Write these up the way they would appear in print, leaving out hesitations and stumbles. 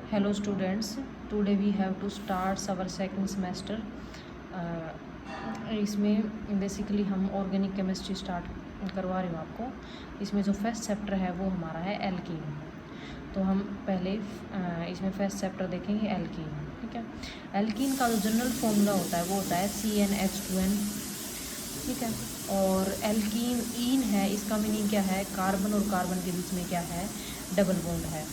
Hello students, today we have to start our second semester. इसमें basically हम organic chemistry start करवा रहे हो आपको। इसमें जो फर्स्ट चैप्टर है वो हमारा है एल्कीन। तो हम पहले इसमें फर्स्ट चैप्टर देखेंगे एल्कीन। ठीक है, एल्कीन का जो जनरल फॉर्मूला होता है वो होता है CnH2n। ठीक है, और एल्कीन ईन है, इसका मीनिंग क्या है, कार्बन और कार्बन के बीच में क्या है, डबल बॉन्ड है।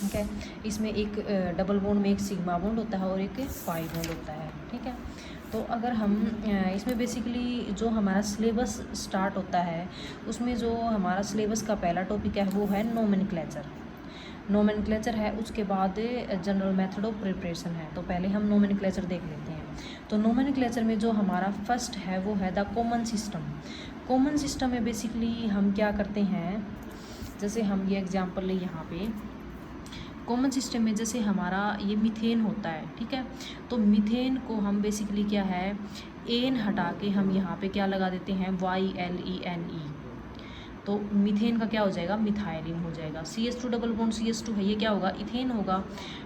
ठीक है, इसमें एक डबल बॉन्ड में एक सिग्मा बॉन्ड होता है और एक पाई बॉन्ड होता है। ठीक है, तो अगर हम इसमें बेसिकली जो हमारा सिलेबस स्टार्ट होता है उसमें जो हमारा सिलेबस का पहला टॉपिक है वो है नोमेनक्लेचर। नोमेनक्लेचर है, उसके बाद जनरल मेथड ऑफ प्रिपरेशन है। तो पहले हम नोमेनक्लेचर देख लेते हैं। तो नोमेनक्लेचर में जो हमारा फर्स्ट है वो है the common system. Common system में बेसिकली हम क्या करते हैं, जैसे हम ये एग्जांपल ले यहाँ पे, कॉमन सिस्टम में जैसे हमारा ये मीथेन होता है। ठीक है, तो मीथेन को हम बेसिकली क्या है, एन हटा के हम यहाँ पे क्या लगा देते हैं, YLENE। तो मीथेन का क्या हो जाएगा, मिथाइलिन हो जाएगा। CH2 डबल बॉन्ड CH2 है, ये क्या होगा, इथेन होगा।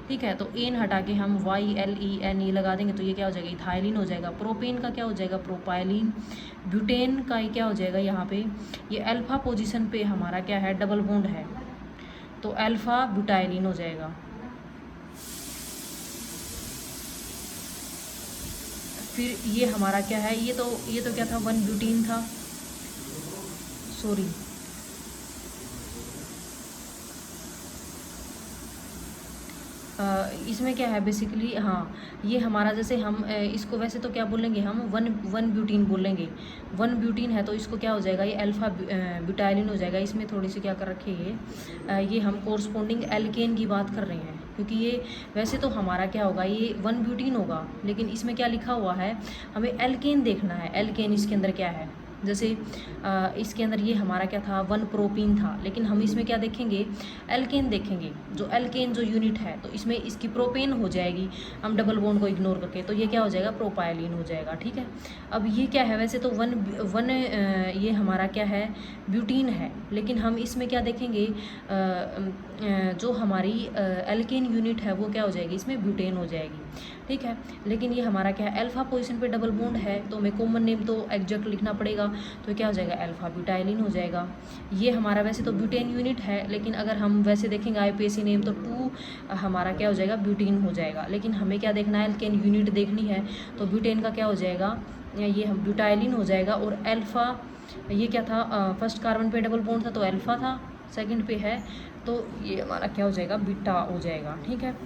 ठीक है, तो एन हटा के हम YLENE लगा देंगे तो ये क्या हो जाएगा, इथाइलिन हो जाएगा। प्रोपेन का क्या हो जाएगा, प्रोपाइलिन। ब्यूटेन का ये क्या हो जाएगा, यहाँ पे ये अल्फा पोजिशन पे हमारा क्या है, डबल बॉन्ड है, तो अल्फा ब्यूटाइलिन हो जाएगा। फिर ये हमारा क्या है, ये तो क्या था, 1 ब्यूटीन था, सॉरी इसमें क्या है बेसिकली, हाँ ये हमारा जैसे हम इसको वैसे तो क्या बोलेंगे, हम वन ब्यूटीन बोलेंगे। 1 ब्यूटीन है तो इसको क्या हो जाएगा, ये अल्फा ब्यूटाइलिन हो जाएगा। इसमें थोड़ी सी क्या कर रखी है, ये हम कोरस्पोंडिंग एल्केन की बात कर रहे हैं, क्योंकि ये वैसे तो हमारा क्या होगा, ये 1 ब्यूटीन होगा, लेकिन इसमें क्या लिखा हुआ है, हमें एल्केन देखना है। एल्केन इसके अंदर क्या है, जैसे इसके अंदर ये हमारा क्या था, 1 प्रोपीन था, लेकिन हम इसमें क्या देखेंगे, एल्केन देखेंगे। जो एल्केन जो यूनिट है तो इसमें इसकी प्रोपेन हो जाएगी, हम डबल बॉन्ड को इग्नोर करके, तो ये क्या हो जाएगा, प्रोपाइलिन हो जाएगा। ठीक है, अब ये क्या है, वैसे तो वन ये हमारा क्या है, ब्यूटीन है, लेकिन हम इसमें क्या देखेंगे, जो हमारी एल्केन यूनिट है वो क्या हो जाएगी, इसमें ब्यूटेन हो जाएगी। ठीक है, लेकिन ये हमारा क्या है, अल्फा पोजीशन पे डबल बॉन्ड है, तो हमें कॉमन नेम तो एग्जैक्ट लिखना पड़ेगा, तो क्या हो जाएगा, अल्फा ब्यूटाइलिन हो जाएगा। ये हमारा वैसे तो ब्यूटेन यूनिट है, लेकिन अगर हम वैसे देखेंगे IUPAC नेम तो 2 हमारा क्या हो जाएगा, ब्यूटीन हो जाएगा। लेकिन हमें क्या देखना है, एल्केन यूनिट देखनी है, तो ब्यूटेन का क्या हो जाएगा, ये हम ब्यूटाइलिन हो जाएगा। और अल्फा ये क्या था, फर्स्ट कार्बन पे डबल बॉन्ड था तो अल्फा था, सेकंड पे है तो ये हमारा क्या हो जाएगा, बीटा हो जाएगा। ठीक है,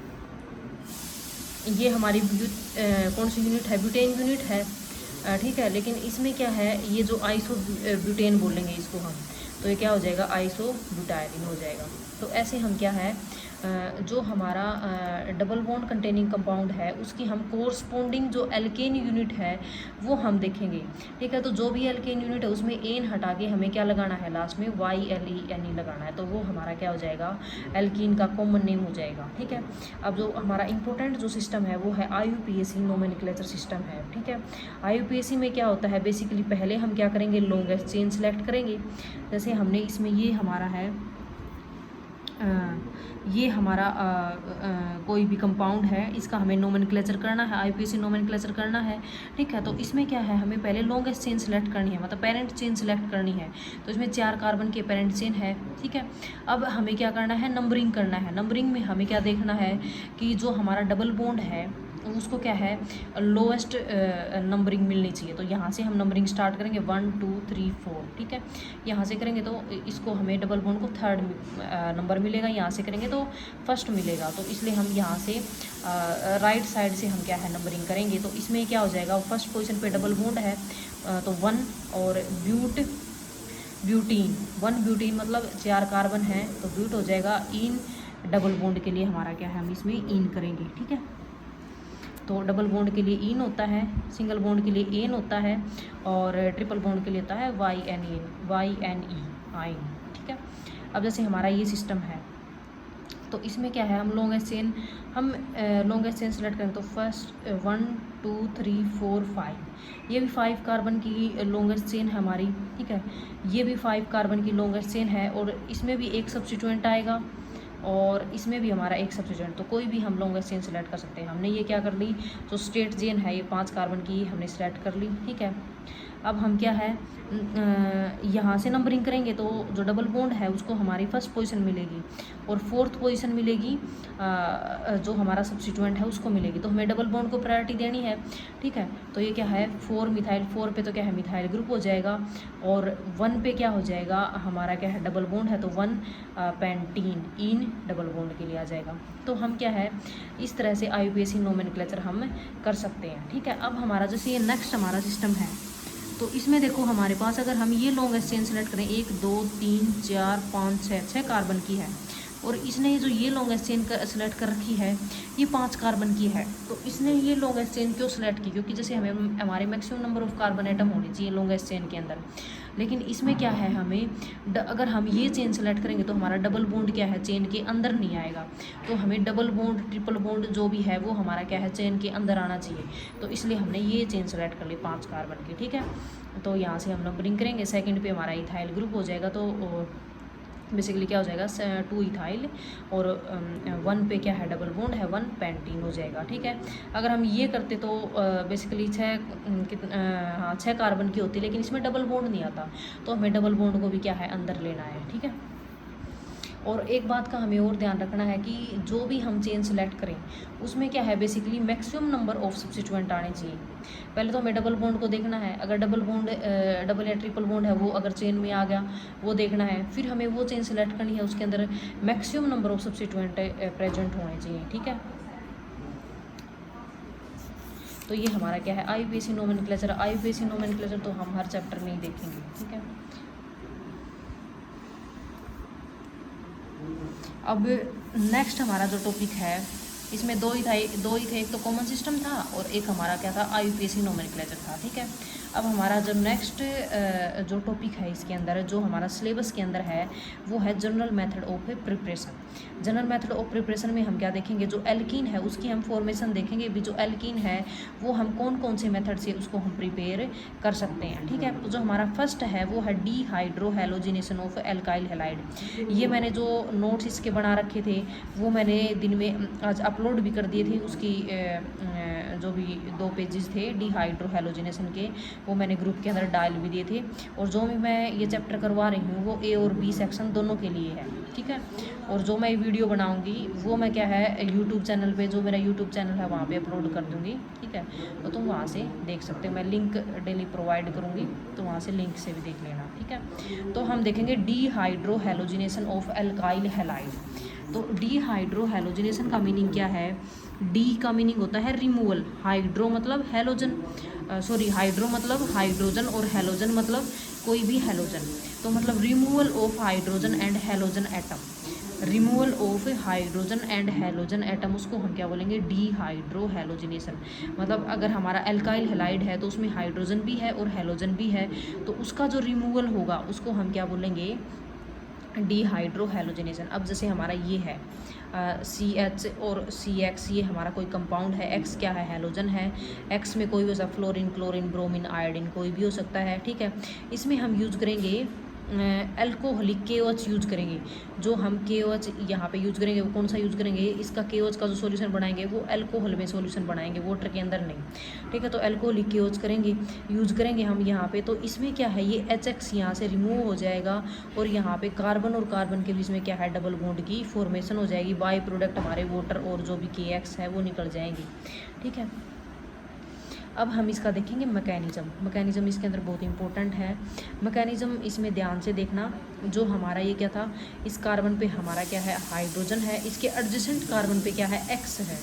ये हमारी कौन सी यूनिट है, ब्यूटेन यूनिट है। ठीक है, लेकिन इसमें क्या है, ये जो आइसो ब्यूटेन बोलेंगे इसको हम, तो ये क्या हो जाएगा, आइसो ब्यूटाइलिन हो जाएगा। तो ऐसे हम क्या है, जो हमारा डबल बॉन्ड कंटेनिंग कंपाउंड है उसकी हम कोरस्पोंडिंग जो एल्केन यूनिट है वो हम देखेंगे। ठीक है, तो जो भी एल्केन यूनिट है उसमें एन हटा के हमें क्या लगाना है, लास्ट में YLENE लगाना है, तो वो हमारा क्या हो जाएगा, एल्कीन का कॉमन नेम हो जाएगा। ठीक है, अब जो हमारा इंपॉर्टेंट जो सिस्टम है वो है IUPAC नोमेनक्लेचर सिस्टम है। ठीक है, IUPAC में क्या होता है, बेसिकली पहले हम क्या करेंगे, लॉन्गेस्ट चेन सेलेक्ट करेंगे। जैसे हमने इसमें ये हमारा है, ये हमारा कोई भी कंपाउंड है, इसका हमें नोमेनक्लेचर करना है, IUPAC नोमेनक्लेचर करना है। ठीक है, तो इसमें क्या है, हमें पहले लॉन्गेस्ट चेन सेलेक्ट करनी है, मतलब पेरेंट चेन सेलेक्ट करनी है। तो इसमें 4 कार्बन के पेरेंट चेन है। ठीक है, अब हमें क्या करना है, नंबरिंग करना है। नंबरिंग में हमें क्या देखना है कि जो हमारा डबल बॉन्ड है उसको क्या है, लोएस्ट नंबरिंग मिलनी चाहिए। तो यहाँ से हम नंबरिंग स्टार्ट करेंगे 1 2 3 4। ठीक है, यहाँ से करेंगे तो इसको हमें डबल बॉन्ड को 3rd नंबर मिलेगा, यहाँ से करेंगे तो 1st मिलेगा। तो इसलिए हम यहाँ से राइट साइड से हम क्या है, नंबरिंग करेंगे। तो इसमें क्या हो जाएगा, फर्स्ट पोजीशन पे डबल बॉन्ड है तो 1, और ब्यूटीन 1 ब्यूटीन मतलब 4 कार्बन है, तो ब्यूट हो जाएगा। इन डबल बॉन्ड के लिए हमारा क्या है, हम इसमें इन करेंगे। ठीक है, तो डबल बॉन्ड के लिए इन होता है, सिंगल बॉन्ड के लिए एन होता है, और ट्रिपल बॉन्ड के लिए होता है YNE आइन। ठीक है, अब जैसे हमारा ये सिस्टम है तो इसमें क्या है, हम लॉन्गेस्ट चेन सेलेक्ट करें तो फर्स्ट 1 2 3 4 5, ये भी 5 कार्बन की लॉन्गेस्ट चेन है हमारी। ठीक है, ये भी 5 कार्बन की लॉन्गेस्ट चेन है, और इसमें भी एक सब्स्टिट्यूएंट आएगा। और इसमें भी हमारा एक सब्स्टिट्यूएंट, तो कोई भी हम लॉन्गेस्ट चेन सेलेक्ट कर सकते हैं। हमने ये क्या कर ली, जो स्ट्रेट चेन है ये 5 कार्बन की हमने सेलेक्ट कर ली, ठीक है। अब हम क्या है यहाँ से नंबरिंग करेंगे तो जो डबल बॉन्ड है उसको हमारी फर्स्ट पोजीशन मिलेगी और फोर्थ पोजीशन मिलेगी जो हमारा सब्स्टिट्यूएंट है उसको मिलेगी। तो हमें डबल बॉन्ड को प्रायोरिटी देनी है, ठीक है। तो ये क्या है 4 मिथाइल, 4 पे तो क्या है मिथाइल ग्रुप हो जाएगा और 1 पे क्या हो जाएगा हमारा क्या है डबल बॉन्ड है तो 1 पेंटीन इन डबल बॉन्ड के लिए आ जाएगा। तो हम क्या है इस तरह से IUPAC नोमेनक्लेचर हम कर सकते हैं, ठीक है। अब हमारा जैसे ये नेक्स्ट हमारा सिस्टम है, तो इसमें देखो हमारे पास अगर हम ये लॉन्गेस्ट चेन सेलेक्ट करें 1 2 3 4 5 6 कार्बन की है और इसने जो ये लॉन्गेस्ट चेन सेलेक्ट कर रखी है ये 5 कार्बन की है। तो इसने ये लॉन्गेस्ट चेन क्यों सेलेक्ट की, क्योंकि जैसे हमें हमारे maximum number of carbon atom होने चाहिए लॉन्गेस्ट चेन के अंदर, लेकिन इसमें क्या है हमें अगर हम ये चेन सेलेक्ट करेंगे तो हमारा डबल बॉन्ड क्या है चेन के अंदर नहीं आएगा। तो हमें डबल बॉन्ड ट्रिपल बॉन्ड जो भी है वो हमारा क्या है चेन के अंदर आना चाहिए। तो इसलिए हमने ये चेन सेलेक्ट कर ली 5 कार्बन की, ठीक है। तो यहाँ से हम नंबरिंग करेंगे, सेकंड पे हमारा इथाइल ग्रुप हो जाएगा, तो बेसिकली क्या हो जाएगा 2 इथाइल और 1 पे क्या है डबल बॉन्ड है 1 पेंटीन हो जाएगा, ठीक है। अगर हम ये करते तो बेसिकली 6 कार्बन की होती, लेकिन इसमें डबल बॉन्ड नहीं आता, तो हमें डबल बॉन्ड को भी क्या है अंदर लेना है, ठीक है। और एक बात का हमें और ध्यान रखना है कि जो भी हम चेन सेलेक्ट करें उसमें क्या है basically maximum number of substituent आने चाहिए। पहले तो हमें डबल बॉन्ड को देखना है, अगर डबल बॉन्ड डबल या ट्रिपल बॉन्ड है वो अगर चेन में आ गया वो देखना है, फिर हमें वो चेन सेलेक्ट करनी है उसके अंदर maximum number of substituent present होने चाहिए, ठीक है। तो ये हमारा क्या है IUPAC नोमेनक्लेचर तो हम हर चैप्टर में ही देखेंगे, ठीक है। अब नेक्स्ट हमारा जो टॉपिक है इसमें दो ही थे, एक तो कॉमन सिस्टम था और एक हमारा क्या था IUPAC नोमेनक्लेचर था, ठीक है। अब हमारा जो नेक्स्ट जो टॉपिक है इसके अंदर जो हमारा सिलेबस के अंदर है वो है general method of preparation. General method of preparation में हम क्या देखेंगे, जो एल्कीन है उसकी हम फॉर्मेशन देखेंगे भी, जो एल्कीन है वो हम कौन कौन से मेथड से उसको हम प्रिपेयर कर सकते हैं, ठीक है। तो जो हमारा फर्स्ट है वो है डीहाइड्रोहैलोजिनेशन ऑफ एल्काइल हैलाइड। ये मैंने जो नोट्स इसके बना रखे थे वो मैंने दिन में आज अपलोड भी कर दिए थे, उसकी जो भी 2 पेजेस थे डीहाइड्रोहैलोजिनेशन के वो मैंने ग्रुप के अंदर डाल भी दिए थे। और जो भी मैं ये चैप्टर करवा रही हूँ वो A और B सेक्शन दोनों के लिए है, ठीक है। और जो मैं वीडियो बनाऊंगी वो मैं क्या है यूट्यूब चैनल पे, जो मेरा यूट्यूब चैनल है वहाँ पे अपलोड कर दूँगी, ठीक है। तो तुम वहाँ से देख सकते हो, मैं लिंक डेली प्रोवाइड करूँगी तो वहाँ से लिंक से भी देख लेना, ठीक है। तो हम देखेंगे डीहाइड्रोहैलोजिनेशन ऑफ एल्काइल हैलाइड। तो डीहाइड्रोहैलोजिनेशन का मीनिंग क्या है, डी का मीनिंग होता है रिमूवल, हाइड्रो मतलब हैलोजन, हाइड्रो मतलब हाइड्रोजन और हैलोजन मतलब कोई भी हैलोजन, तो मतलब removal of hydrogen and halogen atom, removal of hydrogen and halogen atom, उसको हम क्या बोलेंगे डीहाइड्रोहैलोजिनेशन। मतलब अगर हमारा एल्काइल हैलाइड है तो उसमें हाइड्रोजन भी है और हैलोजन भी है, तो उसका जो रिमूवल होगा उसको हम क्या बोलेंगे डीहाइड्रोहैलोजिनेशन। अब जैसे हमारा ये है CH और CX, ये हमारा कोई कंपाउंड है, X क्या है हैलोजन है, X में कोई भी हो सकता है फ्लोरीन, क्लोरीन, ब्रोमीन, आयोडीन कोई भी हो सकता है, ठीक है। इसमें हम यूज़ करेंगे अल्कोहलिक KOH यूज करेंगे। जो हम KOH यहाँ पे यूज करेंगे वो कौन सा यूज करेंगे, इसका KOH का जो सॉल्यूशन बनाएंगे वो अल्कोहल में सॉल्यूशन बनाएंगे, वाटर के अंदर नहीं, ठीक है। तो अल्कोहलिक KOH करेंगे यूज करेंगे हम यहाँ पे। तो इसमें क्या है ये HX यहाँ से रिमूव हो जाएगा और यहाँ पे कार्बन और कार्बन के बीच में क्या है डबल बॉन्ड की फॉर्मेशन हो जाएगी, बाई प्रोडक्ट हमारे वाटर और जो भी KX है वो निकल जाएंगी, ठीक है। अब हम इसका देखेंगे मैकेनिज्म इसके अंदर बहुत इंपॉर्टेंट है। मैकेनिज्म इसमें ध्यान से देखना, जो हमारा ये क्या था, इस कार्बन पे हमारा क्या है हाइड्रोजन है, इसके एडजेसेंट कार्बन पे क्या है X है।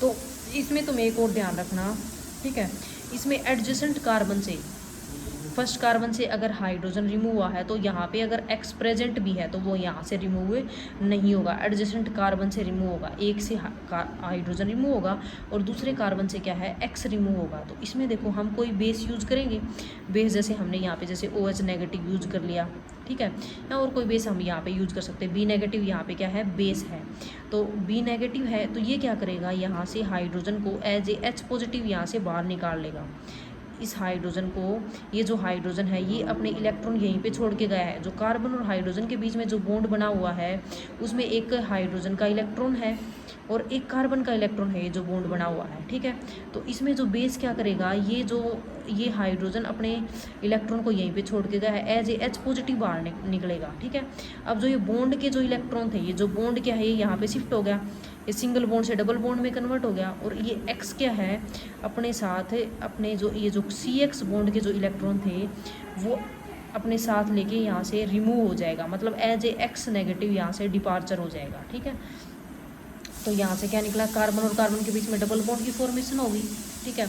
तो इसमें तुम्हें एक और ध्यान रखना, ठीक है, इसमें एडजेसेंट कार्बन से फर्स्ट कार्बन से अगर हाइड्रोजन रिमूव हुआ है तो यहाँ पे अगर X प्रेजेंट भी है तो वो यहाँ से रिमूव नहीं होगा, एडजेसेंट कार्बन से रिमूव होगा। एक से हाइड्रोजन रिमूव होगा और दूसरे कार्बन से क्या है X रिमूव होगा। तो इसमें देखो हम कोई बेस यूज़ करेंगे, बेस जैसे हमने यहाँ पे जैसे OH नेगेटिव यूज़ कर लिया, ठीक है, या और कोई बेस हम यहाँ पे यूज़ कर सकते हैं। B नेगेटिव यहाँ पे क्या है बेस है, तो B नेगेटिव है तो ये क्या करेगा यहाँ से हाइड्रोजन को एज ए H पॉजिटिव यहाँ से बाहर निकाल लेगा। इस हाइड्रोजन को, ये जो हाइड्रोजन है ये अपने इलेक्ट्रॉन यहीं पे छोड़ के गया है। जो कार्बन और हाइड्रोजन के बीच में जो बॉन्ड बना हुआ है उसमें एक हाइड्रोजन का इलेक्ट्रॉन है और एक कार्बन का इलेक्ट्रॉन है, ये जो बॉन्ड बना हुआ है, ठीक है। तो इसमें जो बेस क्या करेगा, ये हाइड्रोजन अपने इलेक्ट्रॉन को यहीं पे छोड़ के गया है, एज ए एच पॉजिटिव बाहर निकलेगा, ठीक है। अब जो ये बॉन्ड के जो इलेक्ट्रॉन थे, ये जो बॉन्ड क्या है ये यहाँ पे शिफ्ट हो गया, ये सिंगल बॉन्ड से डबल बॉन्ड में कन्वर्ट हो गया। और ये एक्स क्या है, अपने साथ अपने जो ये जो CX बॉन्ड के जो इलेक्ट्रॉन थे वो अपने साथ लेके यहाँ से रिमूव हो जाएगा, मतलब एज ए एक्स नेगेटिव यहाँ से डिपार्चर हो जाएगा, ठीक है। तो यहाँ से क्या निकला, कार्बन और कार्बन के बीच में डबल बॉन्ड की फॉर्मेशन होगी, ठीक है।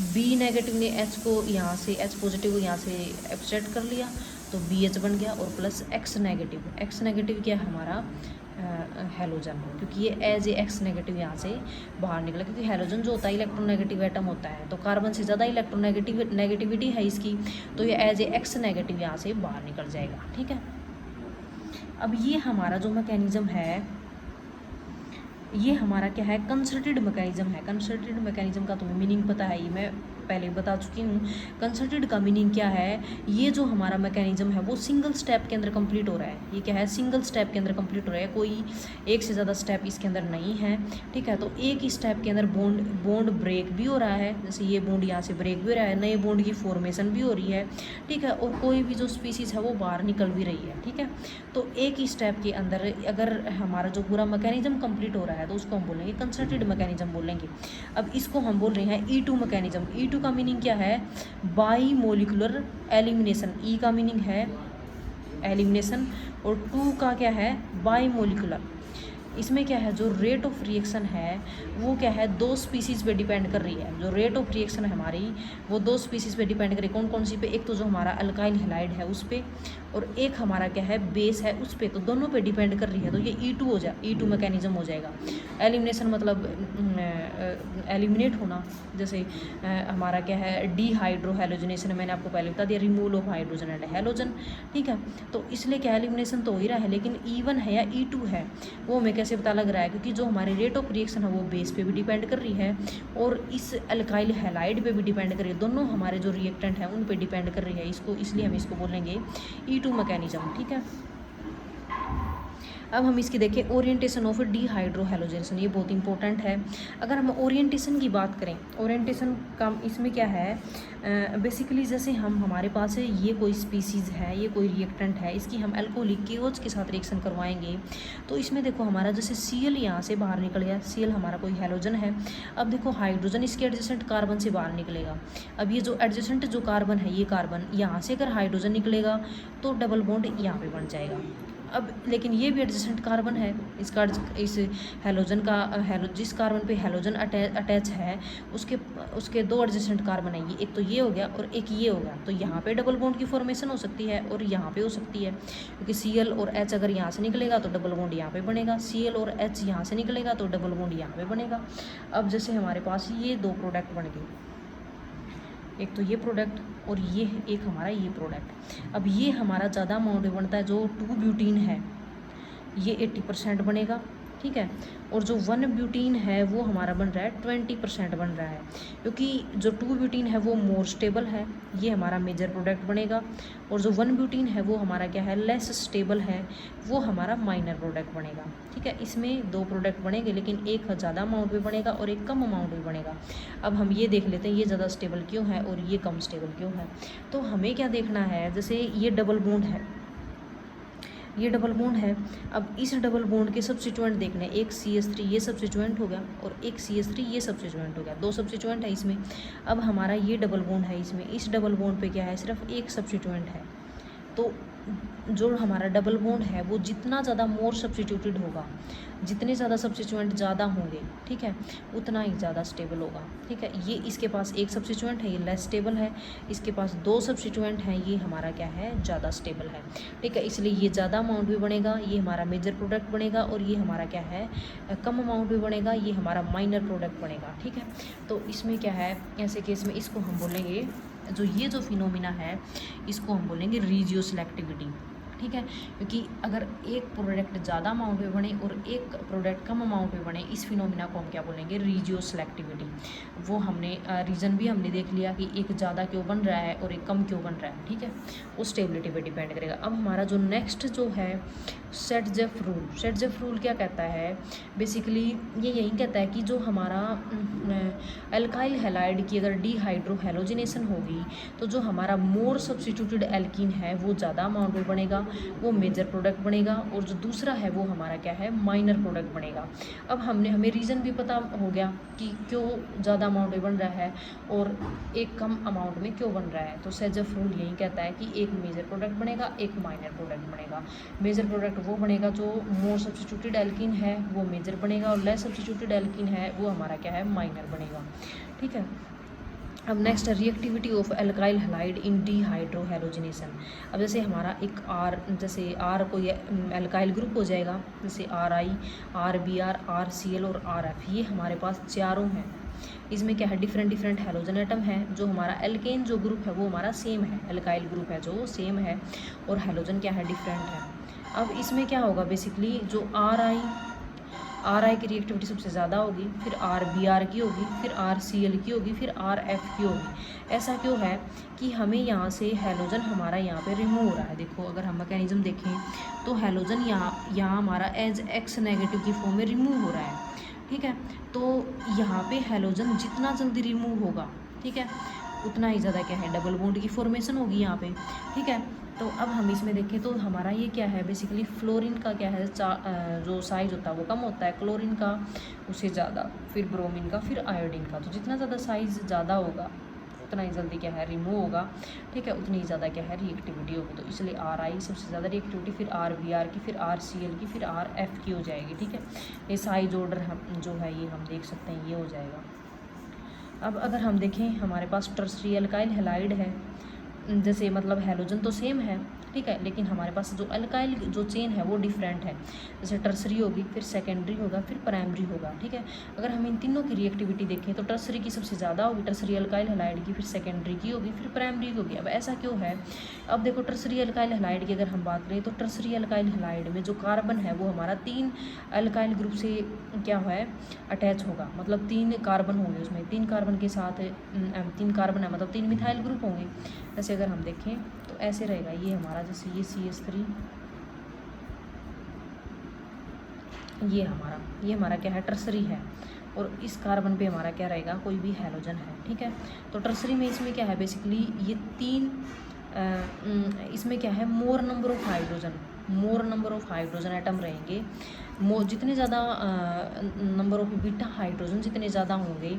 बी नेगेटिव ने एच को यहाँ से, एच पॉजिटिव को यहाँ से एब्स्ट्रैक्ट कर लिया तो BH बन गया, और प्लस एक्स नेगेटिव क्या है हमारा हेलोजन, क्योंकि ये एज ए एक्स नेगेटिव यहाँ से बाहर निकला, क्योंकि हेलोजन जो होता है इलेक्ट्रो नेगेटिव एटम होता है, तो कार्बन से ज़्यादा इलेक्ट्रो नेगेटिविटी है इसकी, तो ये एज ए एक्स नेगेटिव यहाँ से बाहर निकल जाएगा, ठीक है। अब ये हमारा जो मैकेनिज्म है, ये हमारा क्या है, कंसर्टेड मैकेनिज्म है। कंसर्टेड मैकेनिज्म का तुम्हें मीनिंग पता है, ये मैं पहले बता चुकी हूँ। कंसर्टेड का मीनिंग क्या है, ये जो हमारा मैकेनिज्म है वो सिंगल स्टेप के अंदर कंप्लीट हो रहा है। ये क्या है, सिंगल स्टेप के अंदर कंप्लीट हो रहा है, कोई एक से ज़्यादा स्टेप इसके अंदर नहीं है, ठीक है। तो एक ही स्टेप के अंदर बॉन्ड ब्रेक भी हो रहा है, जैसे ये बॉन्ड यहाँ से ब्रेक भी हो रहा है, नए बॉन्ड की फॉर्मेशन भी हो रही है, ठीक है। और कोई भी जो स्पीसीज़ है वो बाहर निकल भी रही है, ठीक है। तो एक ही स्टेप के अंदर अगर हमारा जो पूरा मैकेनिज्म कंप्लीट हो रहा है तो उसको हम बोलेंगे कंसर्टेड मैकेनिज्म बोलेंगे। अब इसको हम बोल रहे हैं E2 मैकेनिज्म। E2 का मीनिंग क्या है, बाई मोलिकुलर एलिमिनेशन। ई का मीनिंग है एलिमिनेशन और 2 का क्या है, बाई मोलिकुलर। इसमें क्या है, जो रेट ऑफ रिएक्शन है वो क्या है, 2 स्पीसीज़ पे डिपेंड कर रही है। जो रेट ऑफ रिएक्शन है हमारी वो 2 स्पीसीज़ पे डिपेंड कर रही है। कौन कौन सी पे, एक तो जो हमारा अल्काइल हैलाइड है उस पे, और एक हमारा क्या है, बेस है उस पे, तो दोनों पे डिपेंड कर रही है। तो ये E2 मैकेनिज्म हो जाएगा। एलिमिनेशन मतलब एलिमिनेट होना, जैसे हमारा क्या है, डिहाइड्रो हैलोजनेशन, मैंने आपको पहले बता दिया, removal of hydrogen and halogen, ठीक है। तो इसलिए क्या एलिमिनेशन तो हो ही रहा है, लेकिन E1 है या E2 है वो हमें कैसे पता लग रहा है, क्योंकि जो हमारे रेट ऑफ रिएक्शन है वो बेस पे भी डिपेंड कर रही है और इस अल्काइल हैलाइड पे भी डिपेंड कर रही है। दोनों हमारे जो रिएक्टेंट है उन पे डिपेंड कर रही है, इसको इसलिए हम इसको बोलेंगे E2 मैकेनिज्म, ठीक है। अब हम इसकी देखें ओरिएंटेशन ऑफ डिहाइड्रो हैलोजनेशन, ये बहुत इंपॉर्टेंट है। अगर हम ओरिएंटेशन की बात करें, ओरिएंटेशन का इसमें क्या है, बेसिकली जैसे हमारे पास है ये कोई स्पीसीज़ है, ये कोई रिएक्टेंट है, इसकी हम अल्कोहलिक KOH के साथ रिएक्शन करवाएंगे तो इसमें देखो हमारा जैसे Cl यहाँ से बाहर निकल गया, Cl हमारा कोई हैलोजन है। अब देखो हाइड्रोजन इसके एडजेसेंट कार्बन से बाहर निकलेगा। अब ये जो एडजेसेंट जो कार्बन है, ये कार्बन यहाँ से अगर हाइड्रोजन निकलेगा तो डबल बॉन्ड यहाँ पे बन जाएगा। अब लेकिन ये भी एडजेसेंट कार्बन है, इसका इस हैलोजन का जिस कार्बन पे हैलोजन अटैच है उसके 2 एडजेसेंट कार्बन है, ये एक तो ये हो गया और एक ये हो गया। तो यहाँ पे डबल बॉन्ड की फॉर्मेशन हो सकती है और यहाँ पे हो सकती है, क्योंकि Cl और H अगर यहाँ से निकलेगा तो डबल बॉन्ड यहाँ पे बनेगा, Cl और H यहाँ से निकलेगा तो डबल बॉन्ड यहाँ पे बनेगा। अब जैसे हमारे पास ये 2 प्रोडक्ट बन गए, एक तो ये प्रोडक्ट और ये एक हमारा ये प्रोडक्ट। अब ये हमारा ज़्यादा अमाउंट में बनता है, जो 2 ब्यूटीन है ये 80% बनेगा, ठीक है। और जो 1 ब्यूटीन है वो हमारा बन रहा है 20% बन रहा है, क्योंकि जो 2 ब्यूटीन है वो मोर स्टेबल है, ये हमारा मेजर प्रोडक्ट बनेगा। और जो 1 ब्यूटीन है वो हमारा क्या है, लेस स्टेबल है, वो हमारा माइनर प्रोडक्ट बनेगा, ठीक है। इसमें 2 प्रोडक्ट बनेंगे, लेकिन एक ज़्यादा अमाउंट में बनेगा और एक कम अमाउंट में बनेगा। अब हम ये देख लेते हैं ये ज़्यादा स्टेबल क्यों है और ये कम स्टेबल क्यों है। तो हमें क्या देखना है, जैसे ये डबल बॉन्ड है, ये डबल बॉन्ड है। अब इस डबल बॉन्ड के सब्स्टिट्यूएंट देखने, एक CH3 ये सब्स्टिट्यूएंट हो गया और एक CH3 ये सब्स्टिट्यूएंट हो गया, 2 सब्स्टिट्यूएंट है इसमें। अब हमारा ये डबल बॉन्ड है, इसमें इस डबल बॉन्ड पे क्या है, सिर्फ एक सब्स्टिट्यूएंट है। तो जो हमारा डबल बॉन्ड है वो जितना ज़्यादा मोर सब्स्टिट्यूटेड होगा, जितने ज़्यादा सब्स्टिट्यूएंट ज़्यादा होंगे, ठीक है, उतना ही ज़्यादा स्टेबल होगा, ठीक है। ये इसके पास एक सब्स्टिट्यूएंट है, ये लेस स्टेबल है, इसके पास 2 सब्स्टिट्यूएंट हैं, ये हमारा क्या है, ज़्यादा स्टेबल है, ठीक है। इसलिए ये ज़्यादा अमाउंट में बनेगा, ये हमारा मेजर प्रोडक्ट बनेगा, और ये हमारा क्या है, कम अमाउंट में बनेगा, ये हमारा माइनर प्रोडक्ट बनेगा, ठीक है। तो इसमें क्या है, ऐसे केस में इसको हम बोलेंगे, जो ये जो फिनोमिना है इसको हम बोलेंगे रीजियो सिलेक्टिविटी, ठीक है, क्योंकि अगर एक प्रोडक्ट ज़्यादा अमाउंट में बने और एक प्रोडक्ट कम अमाउंट में बने, इस फिनोमिना को हम क्या बोलेंगे, रीजियो सेलेक्टिविटी। वो हमने रीज़न भी हमने देख लिया कि एक ज़्यादा क्यों बन रहा है और एक कम क्यों बन रहा है, ठीक है, वो स्टेबिलिटी पे डिपेंड करेगा। अब हमारा जो नेक्स्ट जो है सेटजेफ रूल, सेटजेफ रूल क्या कहता है, बेसिकली ये यही कहता है कि जो हमारा अल्काइल हैलाइड की अगर डीहाइड्रो हैलोजिनेशन होगी तो जो हमारा मोर सब्स्टिट्यूटेड एल्कीन है वो ज़्यादा अमाउंट में बनेगा, वो मेजर प्रोडक्ट बनेगा, और जो दूसरा है वो हमारा क्या है, माइनर प्रोडक्ट बनेगा। अब हमें रीज़न भी पता हो गया कि क्यों ज़्यादा अमाउंट में बन रहा है और एक कम अमाउंट में क्यों बन रहा है। तो सेटजेफ रूल यही कहता है कि एक मेजर प्रोडक्ट बनेगा, एक माइनर प्रोडक्ट बनेगा। मेजर प्रोडक्ट वो बनेगा जो मोर सब्स्टिट्यूटेड एल्कीन है वो मेजर बनेगा, और लेस सब्स्टिट्यूटेड एल्कीन है वो हमारा क्या है, माइनर बनेगा, ठीक है। अब next reactivity of alkyl halide in dehydro halogenation. अब जैसे हमारा एक जैसे आर कोई एल्काइल ग्रुप हो जाएगा, जैसे RI, RBr, RCl और RF, ये हमारे पास चारों हैं। इसमें क्या है, डिफरेंट डिफरेंट हैलोजन एटम है। जो हमारा एल्केन जो ग्रुप है वो हमारा सेम है, एल्काइल ग्रुप है जो सेम है, और हैलोजन क्या है, डिफरेंट है। अब इसमें क्या होगा, बेसिकली जो RI की रिएक्टिविटी सबसे ज़्यादा होगी, फिर RBr की होगी, फिर RCl की होगी, फिर RF की होगी। ऐसा क्यों है कि हमें यहाँ से हैलोजन हमारा यहाँ पे रिमूव हो रहा है। देखो अगर हम मैकेनिज्म देखें तो हैलोजन यहाँ हमारा एज X नेगेटिव की फॉर्म में रिमूव हो रहा है, ठीक है। तो यहाँ पे हैलोजन जितना जल्दी रिमूव होगा, ठीक है, उतना ही ज़्यादा क्या है, डबल बॉन्ड की फॉर्मेशन होगी यहाँ पे, ठीक है। तो अब हम इसमें देखें तो हमारा ये क्या है, बेसिकली फ्लोरीन का क्या है, जो साइज़ होता है वो कम होता है, क्लोरीन का उससे ज़्यादा, फिर ब्रोमीन का, फिर आयोडीन का। तो जितना ज़्यादा साइज़ ज़्यादा होगा उतना ही जल्दी क्या है, रिमूव होगा, ठीक है, उतनी ही ज़्यादा क्या है, रिएक्टिविटी होगी। तो इसलिए RI सबसे ज़्यादा रिएक्टिविटी, फिर RBr की, फिर RCl की, फिर RF की हो जाएगी, ठीक है। ये साइज ऑर्डर हम जो है ये हम देख सकते हैं, ये हो जाएगा। अब अगर हम देखें हमारे पास टर्सरी एल्काइल हैलाइड है, जैसे मतलब हैलोजन तो सेम है, ठीक है, लेकिन हमारे पास जो अल्काइल जो चेन है वो डिफरेंट है। जैसे टर्सरी होगी, फिर सेकेंडरी होगा, फिर प्राइमरी होगा, ठीक है। अगर हम इन तीनों की रिएक्टिविटी देखें तो टर्सरी की सबसे ज़्यादा होगी, टर्सरी अल्काइल हैलाइड की, फिर सेकेंडरी की होगी, फिर प्राइमरी की होगी। अब ऐसा क्यों है, अब देखो टर्सरी अल्काइल हैलाइड की अगर हम बात करें तो टर्सरी अल्काइल हैलाइड में जो कार्बन है वो हमारा 3 अल्काइल ग्रुप से क्या है, अटैच होगा, मतलब 3 कार्बन होंगे उसमें, 3 कार्बन के साथ 3 कार्बन है मतलब 3 मिथाइल ग्रुप होंगे। जैसे अगर हम देखें तो ऐसे रहेगा, ये हमारा जैसे ये CH3, ये हमारा क्या है, टर्सरी है, और इस कार्बन पे हमारा क्या रहेगा, कोई भी हैलोजन है, ठीक है। तो टर्सरी में इसमें क्या है, बेसिकली ये 3 इसमें क्या है, मोर नंबर ऑफ हाइड्रोजन एटम रहेंगे। जितने ज़्यादा नंबर ऑफ बीटा हाइड्रोजन जितने ज़्यादा होंगे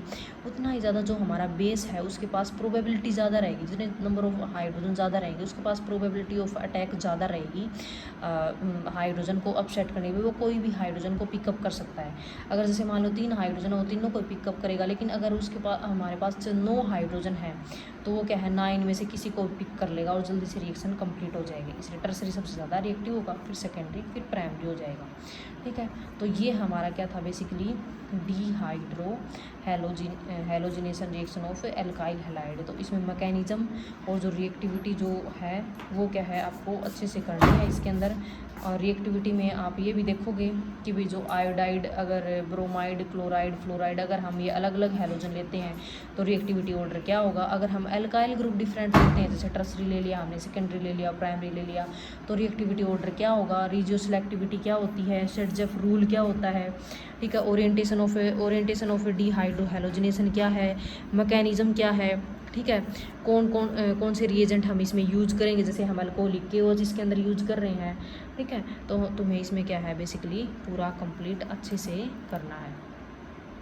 उतना ही ज़्यादा जो हमारा बेस है उसके पास प्रोबेबिलिटी ज़्यादा रहेगी। जितने नंबर ऑफ हाइड्रोजन ज़्यादा रहेंगे उसके पास प्रोबेबिलिटी ऑफ अटैक ज़्यादा रहेगी हाइड्रोजन को अपसेट करने में। वो कोई भी हाइड्रोजन को पिकअप कर सकता है। अगर जैसे मान लो 3 हाइड्रोजन है, वो तीनों को पिकअप करेगा, लेकिन अगर उसके पास हमारे पास 9 हाइड्रोजन है तो वो क्या है, 9 में से किसी को पिक कर लेगा और जल्दी से रिएक्शन कंप्लीट हो जाएगी। इसलिए टर्सरी सबसे ज़्यादा रिएक्टिव होगा, फिर सेकेंडरी, फिर प्राइमरी हो जाएगा, ठीक है। तो ये हमारा क्या था, basically dehydro halogenation reaction of alkyl halide. तो इसमें मैकेनिज्म और जो रिएक्टिविटी जो है वो क्या है, आपको अच्छे से करनी है इसके अंदर। और रिएक्टिविटी में आप ये भी देखोगे कि भी जो आयोडाइड, अगर ब्रोमाइड, क्लोराइड, फ्लोराइड, अगर हम ये अलग अलग हैलोजन लेते हैं तो रिएक्टिविटी ऑर्डर क्या होगा। अगर हम एल्काइल ग्रुप डिफरेंट लेते हैं, जैसे टर्सरी ले लिया हमने, सेकेंडरी ले लिया, प्राइमरी ले लिया, तो रिएक्टिविटी ऑर्डर क्या होगा, रीजियो सेलेक्टिविटी क्या होती है, सेटजेफ रूल क्या होता है, ठीक है, ओरिएंटेशन ऑफ डीहाइड्रो हैलोजिनेशन क्या है, मैकेनिज्म क्या है, ठीक है, कौन से रिएजेंट हम इसमें यूज करेंगे, जैसे हम अल्कोहलिक केओज इसके अंदर यूज कर रहे हैं, ठीक है। तो तुम्हें इसमें क्या है, बेसिकली पूरा कंप्लीट अच्छे से करना है।